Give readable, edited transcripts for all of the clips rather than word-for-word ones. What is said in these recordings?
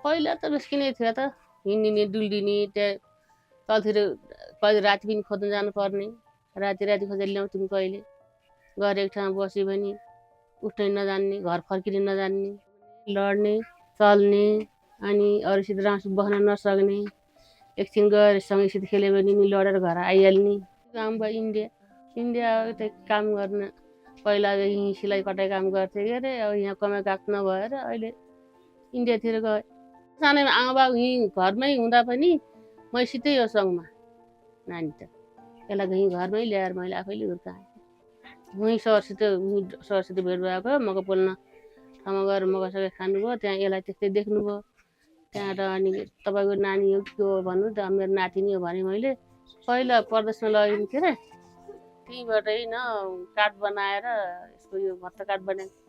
पहिला त निस्किने थियो त हिँडिने डुल्डिने त्यहाँ तलतिर कहिले राति पनि खोज्न जानुपर्ने राति खोजेर ल्याउँथ्यौँ कहिले गएर एक ठाउँमा बस्यो भने उठ्नै नजान्ने घर फर्किने नजान्ने लड्ने चल्ने अनि अरूसित राम्रोसित बस्न नसक्ने एकछिन गएर सँगैसित खेल्यो भने नि लडेर घर आइहाल्ने काम भयो इन्डिया त्यहाँ काम गर्न पहिला यहीँ सिलाइ कटाइ काम गर्थेँ के अरे अब यहाँ कमाइ गएको नभएर अहिले इन्डियातिर गएँ सानैमा आमाबाबु यहीँ घरमै हुँदा पनि मैसितै हो सँगमा नानी त यसलाई यहीँ घरमै ल्याएर मैले आफैले हुर्काएँ उहीँ सरसित भेट भएको मकै पोल्न ठाउँमा गएर मकैसकै खानुभयो त्यहाँ यसलाई त्यस्तै देख्नुभयो त्यहाँबाट अनि तपाईँको नानी हो के हो भन्नु त मेरो नातिनी हो भने मैले पहिला परदेशमा लगेको थिएँ र त्यहीँबाटै काठ बनाएर यसको यो भत्ता काठ बनाएको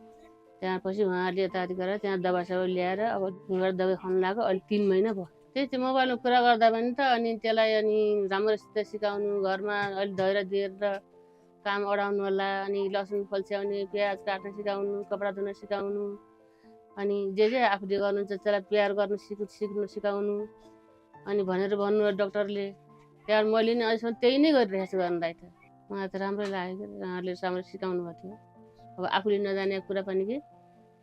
त्यहाँ पछि उहाँहरूले यताति गरेर त्यहाँ दबाईसबाई ल्याएर अब यहीँबाट दबाई खुवाउनु लाग्यो अहिले 3 महिना भयो त्यही चाहिँ मोबाइलमा कुरा गर्दा पनि त अनि त्यसलाई अनि राम्रोसित सिकाउनु घरमा अलि धैर्य दिएर काम अडाउनु होला अनि लसुन फल्स्याउने प्याज काट्न सिकाउनु कपडा धुन सिकाउनु अनि जे आफूले गर्नुहुन्छ त्यसलाई प्यार गर्न सिक्नु सिकाउनु अनि भनेर भन्नु डक्टरले त्यहाँ मैले नि अहिलेसम्म त्यही नै गरिरहेको छु गर्नलाई त मलाई त राम्रै लाग्यो उहाँहरूले राम्रो सिकाउनु भएको थियो अब आफूले नजानेको कुरा पनि के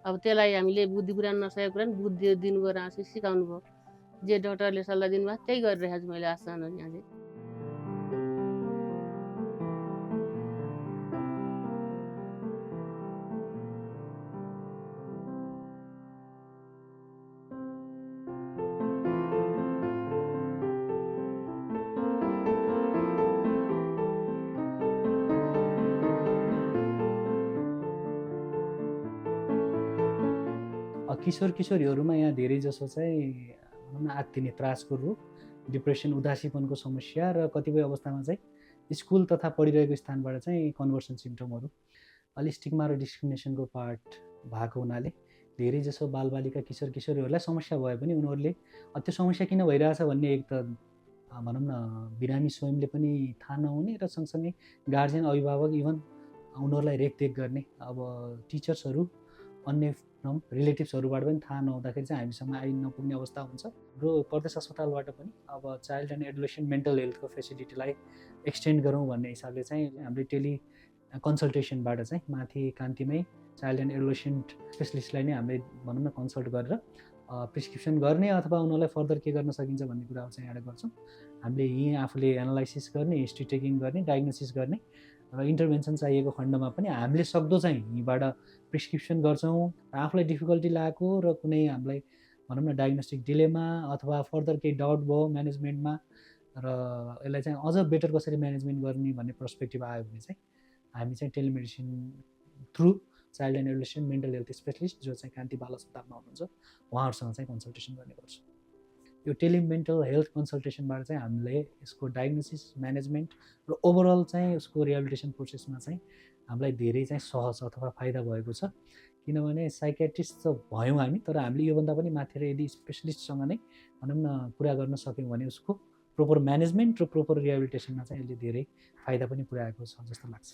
अब त्यसलाई हामीले बुद्धि पुऱ्याउन नसकेको कुरा नि बुद्धि दिनुभयो राम्रोसित सिकाउनु भयो जे डक्टरले सल्लाह दिनुभयो त्यही गरिरहेको छु मैले आजसम्म यहाँ चाहिँ किशोर किशोरीहरूमा यहाँ धेरै जसो चाहिँ भनौँ न आत्तिने त्रासको रोग डिप्रेसन उदासीपनको समस्या र कतिपय अवस्थामा चाहिँ स्कुल तथा पढिरहेको स्थानबाट चाहिँ कन्भर्सन सिम्टमहरू अलि स्टिग्मा र डिस्क्रिमिनेसनको पार्ट भएको हुनाले धेरै जसो बालबालिका किशोर किशोरीहरूलाई समस्या भए पनि उनीहरूले त्यो समस्या किन भइरहेछ भन्ने एक त भनौँ न बिरामी स्वयंले पनि थाहा नहुने र सँगसँगै गार्जियन अभिभावक इभन उनीहरूलाई रेखदेख गर्ने अब टिचर्सहरू अन्य रिलेटिभ्सहरूबाट पनि थाहा नहुँदाखेरि चाहिँ हामीसँग आइ नपुग्ने अवस्था हुन्छ र प्रदेश अस्पतालबाट पनि अब चाइल्ड एन्ड एडोलेसेन्ट मेन्टल हेल्थको फेसिलिटीलाई एक्सटेन्ड गरौँ भन्ने हिसाबले चाहिँ हामीले टेली कन्सल्टेसनबाट चाहिँ माथि कान्तिमै चाइल्ड एन्ड एडोलेसेन्ट स्पेसलिस्टलाई नै हामीले भनौँ न कन्सल्ट गरेर प्रिस्क्रिप्सन गर्ने अथवा उनीहरूलाई फर्दर के गर्न सकिन्छ भन्ने कुराहरू चाहिँ एड गर्छौँ हामीले यहीँ आफूले एनालाइसिस गर्ने हिस्ट्री टेकिङ गर्ने डायग्नोसिस गर्ने र इन्टरभेन्सन चाहिएको खण्डमा पनि हामीले सक्दो चाहिँ यहीँबाट प्रिस्क्रिप्सन गर्छौँ र आफूलाई डिफिकल्टी लागेको र कुनै हामीलाई भनौँ न डायग्नोस्टिक डिलेमा अथवा फर्दर केही डाउट भयो म्यानेजमेन्टमा र यसलाई चाहिँ अझ बेटर कसरी म्यानेजमेन्ट गर्ने भन्ने पर्सपेक्टिभ आयो भने चाहिँ हामी चाहिँ telemedicine through child and adolescent mental health specialist जो चाहिँ कान्ति बाल अस्पतालमा हुनुहुन्छ उहाँहरूसँग चाहिँ कन्सल्टेसन गर्ने गर्छौँ यो टेलिमेन्टल हेल्थ कन्सल्टेसनबाट चाहिँ हामीले यसको डायग्नोसिस म्यानेजमेन्ट र ओभरअल चाहिँ उसको रिहेबिलिटेसन प्रोसेसमा चाहिँ हामीलाई धेरै चाहिँ सहज अथवा फाइदा भएको छ किनभने साइकेट्रिस्ट त भयौँ हामी तर हामीले योभन्दा पनि माथि यदि स्पेसलिस्टसँग नै भनौँ न कुरा गर्न सक्यौँ भने उसको प्रोपर म्यानेजमेन्ट र प्रोपर रिहेबिलिटेसनमा चाहिँ यसले धेरै फाइदा पनि पुर्याएको छ जस्तो लाग्छ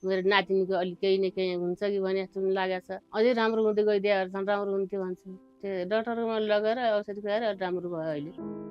मेरो नातिनीको अलिक केही न केही हुन्छ कि भने जस्तो लागेको छ अझै राम्रो हुँदै गइदियो झन् राम्रो हुन्थ्यो भन्छु त्यो डक्टरमा लगेर औषधि खुवाएर राम्रो भयो अहिले